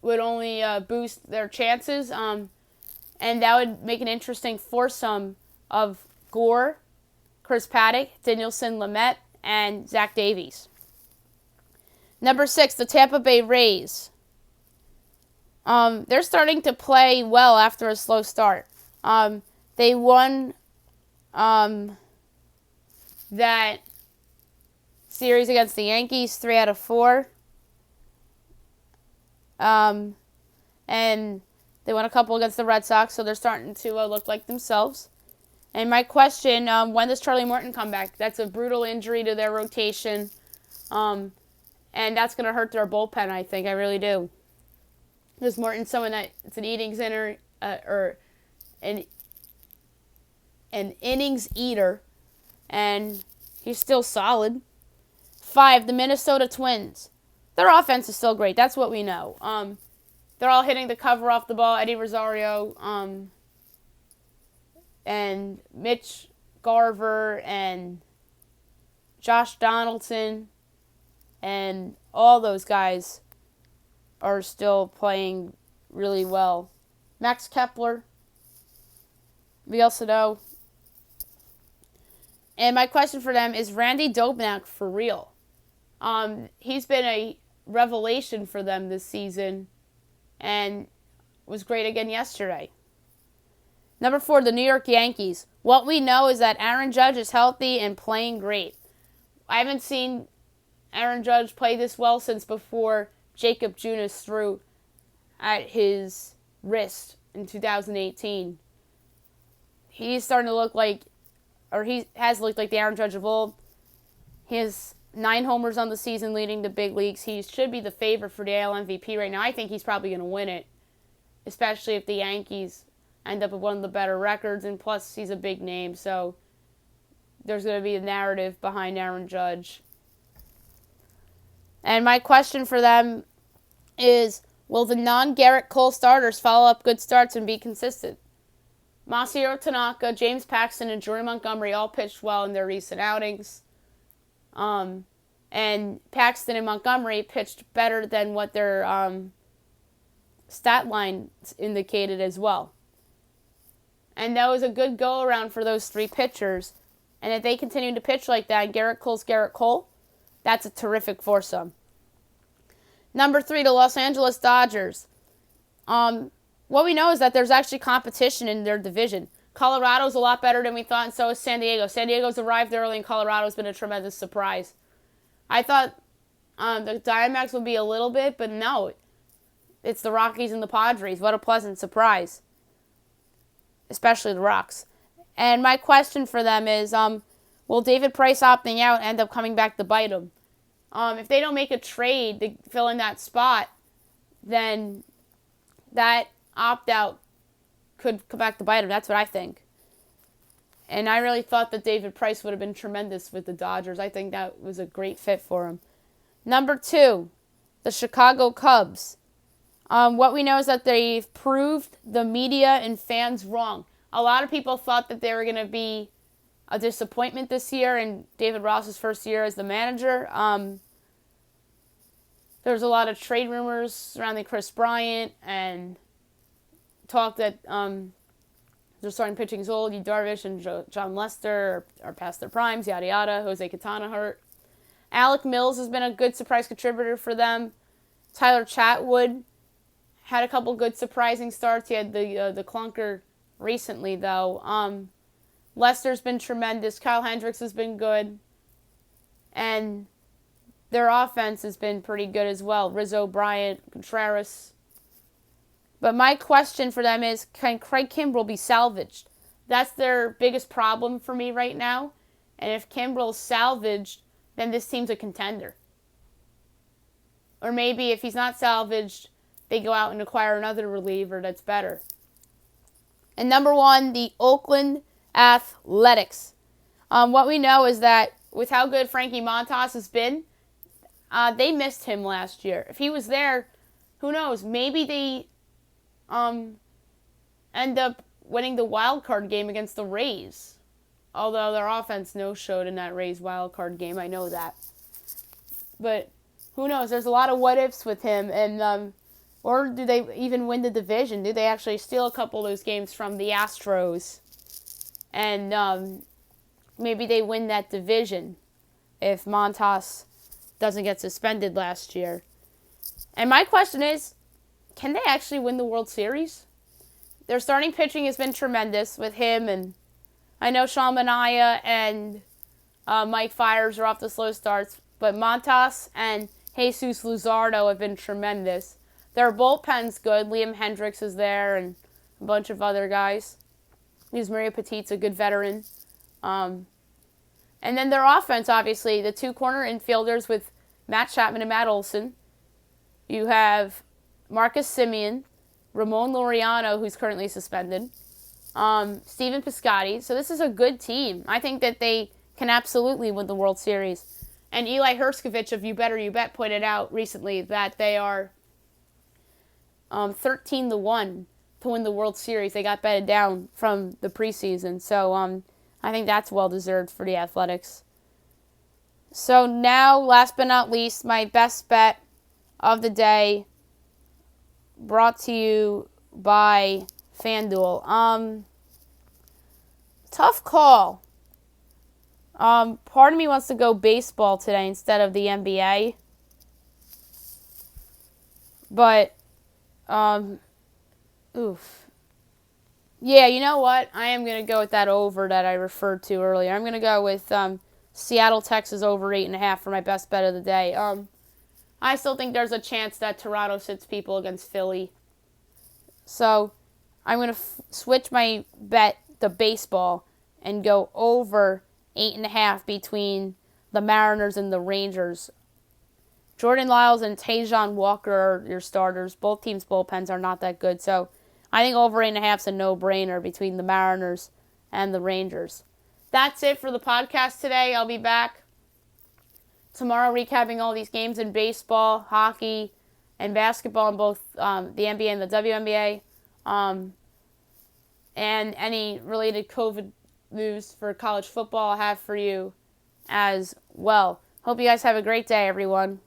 would only boost their chances, and that would make an interesting foursome of Gore, Chris Paddock, Dinelson Lamet, and Zach Davies. Number 6, the Tampa Bay Rays. They're starting to play well after a slow start. They won that series against the Yankees 3 out of 4. And they won a couple against the Red Sox, so they're starting to look like themselves. And my question, when does Charlie Morton come back? That's a brutal injury to their rotation. And that's going to hurt their bullpen, I think. I really do. Because Morton's someone that it's an innings an innings eater, and he's still solid. 5, the Minnesota Twins. Their offense is still great. That's what we know. They're all hitting the cover off the ball. Eddie Rosario, and Mitch Garver, and Josh Donaldson, and all those guys are still playing really well. Max Kepler, we also know. And my question for them is, Randy Dobnak for real? He's been a revelation for them this season and was great again yesterday. Number 4, the New York Yankees. What we know is that Aaron Judge is healthy and playing great. I haven't seen Aaron Judge play this well since before Jacob Junis threw at his wrist in 2018. He's starting to look like, or he has looked like the Aaron Judge of old. He has 9 homers on the season, leading the big leagues. He should be the favorite for the AL MVP right now. I think he's probably going to win it, especially if the Yankees end up with one of the better records, and plus he's a big name, so there's going to be a narrative behind Aaron Judge. And my question for them is, will the non-Garrett Cole starters follow up good starts and be consistent? Masahiro Tanaka, James Paxton, and Jordan Montgomery all pitched well in their recent outings. And Paxton and Montgomery pitched better than what their stat line indicated as well. And that was a good go-around for those 3 pitchers. And if they continue to pitch like that, Garrett Cole's Garrett Cole, that's a terrific foursome. Number 3, the Los Angeles Dodgers. What we know is that there's actually competition in their division. Colorado's a lot better than we thought, and so is San Diego. San Diego's arrived early, and Colorado's been a tremendous surprise. I thought the Diamondbacks would be a little bit, but no. It's the Rockies and the Padres. What a pleasant surprise. Especially the Rocks. And my question for them is, will David Price opting out end up coming back to bite them? If they don't make a trade to fill in that spot, then that opt-out could come back to bite him. That's what I think. And I really thought that David Price would have been tremendous with the Dodgers. I think that was a great fit for him. Number 2, the Chicago Cubs. What we know is that they've proved the media and fans wrong. A lot of people thought that they were going to be a disappointment this year in David Ross's first year as the manager. There was a lot of trade rumors surrounding Chris Bryant and talk that their starting pitching is old. Yu Darvish and John Lester are past their primes, yada yada. Jose Quintana hurt. Alec Mills has been a good surprise contributor for them. Tyler Chatwood had a couple good surprising starts. He had the clunker recently, though. Lester's been tremendous. Kyle Hendricks has been good. And their offense has been pretty good as well. Rizzo, Bryant, Contreras. But my question for them is, can Craig Kimbrell be salvaged? That's their biggest problem for me right now. And if Kimbrell's salvaged, then this team's a contender. Or maybe if he's not salvaged, they go out and acquire another reliever that's better. And number 1, the Oakland Athletics. What we know is that with how good Frankie Montas has been, they missed him last year. If he was there, who knows? Maybe they end up winning the wild card game against the Rays. Although their offense no-showed in that Rays wild card game, I know that. But who knows? There's a lot of what-ifs with him, and or do they even win the division? Do they actually steal a couple of those games from the Astros? And maybe they win that division if Montas doesn't get suspended last year. And my question is, can they actually win the World Series? Their starting pitching has been tremendous with him, and I know Sean Manaea and Mike Fiers are off the slow starts, but Montas and Jesus Luzardo have been tremendous. Their bullpen's good. Liam Hendricks is there and a bunch of other guys. Yus Maria Petit's a good veteran. And then their offense, obviously, the 2 corner infielders with Matt Chapman and Matt Olson. You have Marcus Semien, Ramon Laureano, who's currently suspended, Steven Piscotty. So this is a good team. I think that they can absolutely win the World Series. And Eli Herskovich of You Better You Bet pointed out recently that they are 13-1 to win the World Series. They got betted down from the preseason. So I think that's well-deserved for the Athletics. So now, last but not least, my best bet of the day, brought to you by FanDuel. Tough call. Part of me wants to go baseball today instead of the NBA. But, oof. Yeah, you know what? I am going to go with that over that I referred to earlier. I'm going to go with Seattle, Texas over 8.5 for my best bet of the day. I still think there's a chance that Toronto sits people against Philly. So I'm going to switch my bet to baseball and go over 8.5 between the Mariners and the Rangers. Jordan Lyles and Tajon Walker are your starters. Both teams' bullpens are not that good. So I think over 8.5 is a no-brainer between the Mariners and the Rangers. That's it for the podcast today. I'll be back tomorrow recapping all these games in baseball, hockey, and basketball in both the NBA and the WNBA. And any related COVID news for college football I have for you as well. Hope you guys have a great day, everyone.